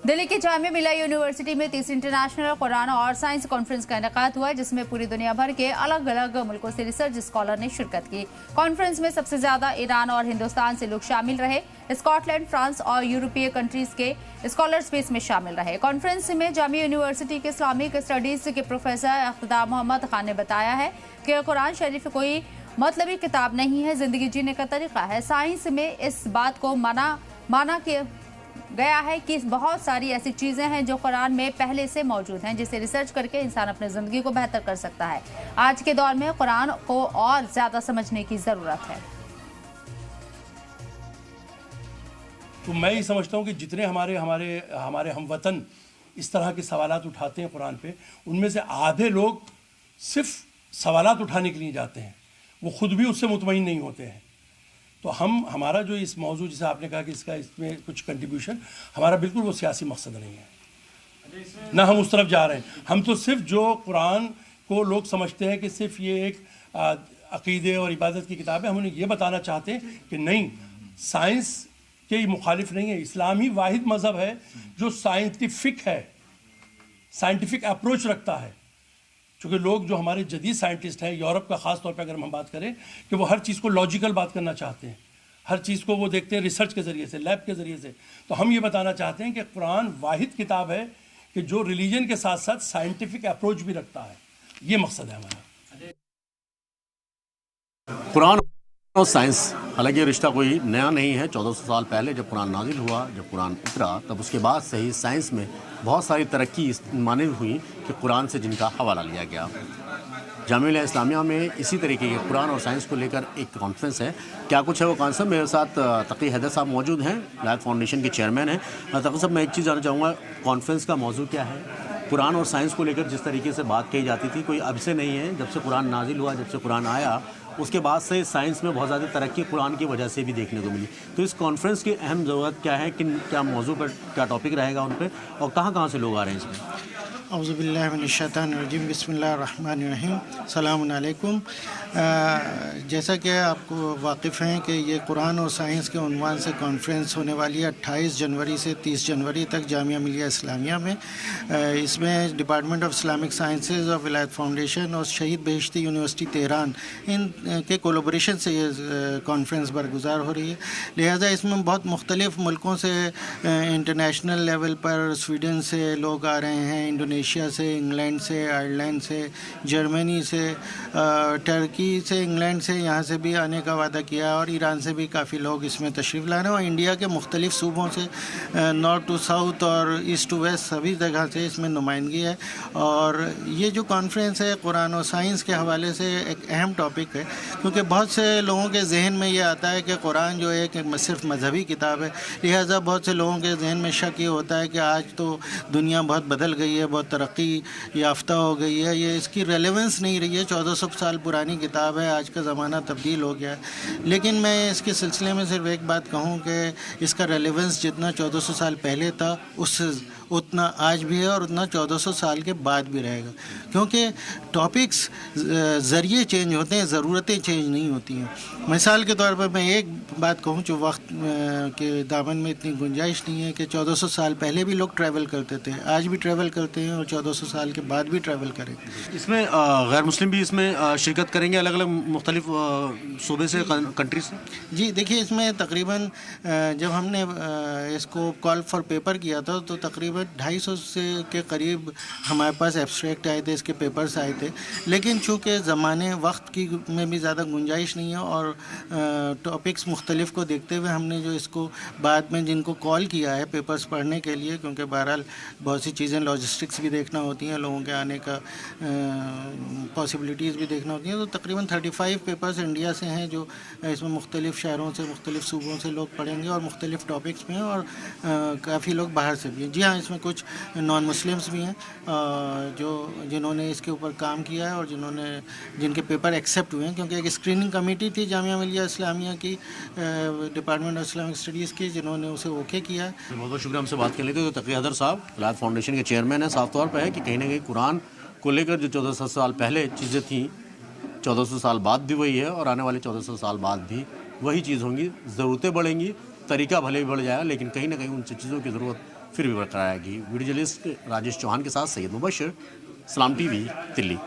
दिल्ली की जामिया मिलिया यूनिवर्सिटी में 30 इंटरनेशनल कुरान और साइंस कॉन्फ्रेंस का इनेकाद हुआ, जिसमें पूरी दुनिया भर के अलग अलग मुल्कों से रिसर्च स्कॉलर ने शिरकत की। कॉन्फ्रेंस में सबसे ज्यादा ईरान और हिंदुस्तान से लोग शामिल रहे। स्कॉटलैंड, फ्रांस और यूरोपीय कंट्रीज के स्कॉलर्स भी इसमें शामिल रहे। कॉन्फ्रेंस में जामिया यूनिवर्सिटी के इस्लामिक स्टडीज के प्रोफेसर अख्तार मोहम्मद खान ने बताया है कि कुरान शरीफ कोई मतलबी किताब नहीं है, जिंदगी जीने का तरीका है। साइंस में इस बात को माना कि गया है कि बहुत सारी ऐसी चीजें हैं जो कुरान में पहले से मौजूद हैं, जिसे रिसर्च करके इंसान अपनी जिंदगी को बेहतर कर सकता है। आज के दौर में कुरान को और ज्यादा समझने की जरूरत है। तो मैं ये समझता हूँ कि जितने हमारे हमवतन इस तरह के सवालात उठाते हैं कुरान पे, उनमें से आधे लोग सिर्फ सवालात उठाने के लिए जाते हैं, वो खुद भी उससे मुतमईन नहीं होते हैं। तो हमारा जो इस मौजू, जैसे आपने कहा कि इसमें कुछ कंट्रीब्यूशन, हमारा बिल्कुल वो सियासी मकसद नहीं है, ना हम उस तरफ जा रहे हैं। हम तो सिर्फ जो कुरान को लोग समझते हैं कि सिर्फ ये एक अकीदे और इबादत की किताब है, हम उन्हें ये बताना चाहते हैं कि नहीं, साइंस के मुखालिफ नहीं है। इस्लाम ही वाहिद मज़हब है जो साइंटिफिक है, साइंटिफिक अप्रोच रखता है। क्योंकि लोग जो हमारे जदीद साइंटिस्ट हैं, यूरोप का ख़ास तौर पे अगर हम बात करें, कि वो हर चीज़ को लॉजिकल बात करना चाहते हैं, हर चीज़ को वो देखते हैं रिसर्च के ज़रिए से, लैब के ज़रिए से। तो हम ये बताना चाहते हैं कि कुरान वाहिद किताब है कि जो रिलीजन के साथ साथ साइंटिफिक अप्रोच भी रखता है। ये मकसद है हमारा। कुरान और साइंस, हालांकि ये रिश्ता कोई नया नहीं है। 1400 साल पहले जब कुरान नाजिल हुआ, जब कुरान उतरा, तब उसके बाद से ही साइंस में बहुत सारी तरक्की इस माने हुई कि कुरान से जिनका हवाला लिया गया। जामिया मिलिया इस्लामिया में इसी तरीके के कुरान और साइंस को लेकर एक कॉन्फ्रेंस है। क्या कुछ है वो कॉन्सेप्ट? मेरे साथ तकी हैदर साहब मौजूद हैं, लायक फाउंडेशन के चेयरमैन हैं। तकी साहब, मैं एक चीज़ जानना चाहूँगा, कॉन्फ्रेंस का मौजू क्या है? कुरान और साइंस को लेकर जिस तरीके से बात कही जाती थी, कोई अब से नहीं है। जब से कुरान नाजिल हुआ, जब से कुरान आया, उसके बाद से साइंस में बहुत ज़्यादा तरक्की कुरान की वजह से भी देखने को मिली। तो इस कॉन्फ्रेंस की अहम ज़रूरत क्या है, क्या मौजू पर क्या टॉपिक रहेगा उन पर, और कहाँ से लोग आ रहे हैं इसमें? औज़ुबिल्लाहि मिनश्शैतानिर्रजीम, बिस्मिल्लाहिर्रहमानिर्रहीम, सलामुन अलैकुम। जैसा कि आपको वाकिफ़ हैं कि ये कुरान और साइंस के उन्वान से कॉन्फ्रेंस होने वाली है 28 जनवरी से 30 जनवरी तक जामिया मिलिया इस्लामिया में। इसमें डिपार्टमेंट ऑफ इस्लामिक साइंसेज और विलायत फाउंडेशन और शहीद बहिश्ती यूनिवर्सिटी तेहरान, इन के कोलैबोरेशन से ये कॉन्फ्रेंस बरगुज़ार हो रही है। लिहाजा इसमें बहुत मुख्तलिफ़ मुल्कों से इंटरनेशनल लेवल पर स्वीडन से लोग आ रहे हैं, इंडोनेशिया से, इंग्लैंड से, आयरलैंड से, जर्मनी से, टर्की से, इंग्लैंड से, यहाँ से भी आने का वादा किया, और ईरान से भी काफ़ी लोग इसमें तशरीफ़ ला रहे हैं। और इंडिया के मुख्तलिफ़ सूबों से, नॉर्थ टू साउथ और ईस्ट टू वेस्ट, सभी जगह से इसमें नुमाइंदगी है। और ये जो कॉन्फ्रेंस है कुरान और साइंस के हवाले से एक अहम टॉपिक है, क्योंकि बहुत से लोगों के जहन में ये आता है कि कुरान जो है कि सिर्फ मजहबी किताब है। लिहाजा बहुत से लोगों के जहन में शक ये होता है कि आज तो दुनिया बहुत बदल गई है, बहुत तरक्की याफ्ता हो गई है, ये इसकी रेलेवेंस नहीं रही है। 1400 साल पुरानी किताब है, आज का ज़माना तब्दील हो गया है। लेकिन मैं इसके सिलसिले में सिर्फ एक बात कहूँ कि इसका रेलेवेंस जितना 1400 साल पहले था, उससे उतना आज भी है, और उतना 1400 साल के बाद भी रहेगा। क्योंकि टॉपिक्स ज़रिए चेंज होते हैं, ज़रूरतें चेंज नहीं होती हैं। मिसाल के तौर पर मैं एक बात कहूँ, जो वक्त के दामन में इतनी गुंजाइश नहीं है कि 1400 साल पहले भी लोग ट्रैवल करते थे, आज भी ट्रैवल करते हैं, और 1400 साल के बाद भी ट्रैवल करेंगे। इसमें गैर मुस्लिम भी इसमें शिरकत करेंगे, अलग अलग मुख्तलिफ सूबे से, कंट्री से? जी देखिए, इसमें तकरीबन जब हमने इसको कॉल फॉर पेपर किया था, तो तकरीबन 250 से के करीब हमारे पास एब्स्ट्रैक्ट आए थे, इसके पेपर्स आए थे। लेकिन चूँकि ज़माने वक्त की में भी ज़्यादा गुंजाइश नहीं है, और टॉपिक्स मुख्तलिफ को देखते हुए हमने जो इसको बाद में जिनको कॉल किया है पेपर्स पढ़ने के लिए, क्योंकि बहरहाल बहुत सी चीज़ें लॉजिस्टिक्स भी देखना होती हैं, लोगों के आने का पॉसिबिलिटीज़ भी देखना होती हैं, तो तकरीबन 35 पेपर्स इंडिया से हैं जो इसमें मुख्तलिफ़ शहरों से, मुख्तलिफ़ सूबों से लोग पढ़ेंगे, और मुख्तलिफ़ टॉपिक्स में, और काफ़ी लोग बाहर से भी हैं। जी हाँ, इसमें कुछ नॉन मुस्लिम्स भी हैं जिन्होंने इसके ऊपर काम किया है, और जिनके पेपर एक्सेप्ट हुए हैं, क्योंकि एक स्क्रीनिंग कमेटी थी जामिया मिलिया इस्लामिया की, डिपार्टमेंट ऑफ इस्लामिक स्टडीज़ की, जिन्होंने उसे ओके किया है। बहुत बहुत शुक्रिया हमसे बात करने के लिए। तो तकी हैदर साहब लायक फाउंडेशन के चेयरमैन हैं। साफ तौर पर है कि कहीं ना कहीं कुरान को लेकर जो 1400 साल पहले चीज़ें थी, 1400 साल बाद भी वही है, और आने वाले 1400 साल बाद भी वही चीज़ होंगी। ज़रूरतें बढ़ेंगी, तरीका भले ही बढ़ जाएगा, लेकिन कहीं ना कहीं उन चीज़ों की ज़रूरत फिर भी बरकरार रहेगी। वीडियो जर्नलिस्ट राजेश चौहान के साथ सैयद मुबशर, सलाम टीवी, दिल्ली।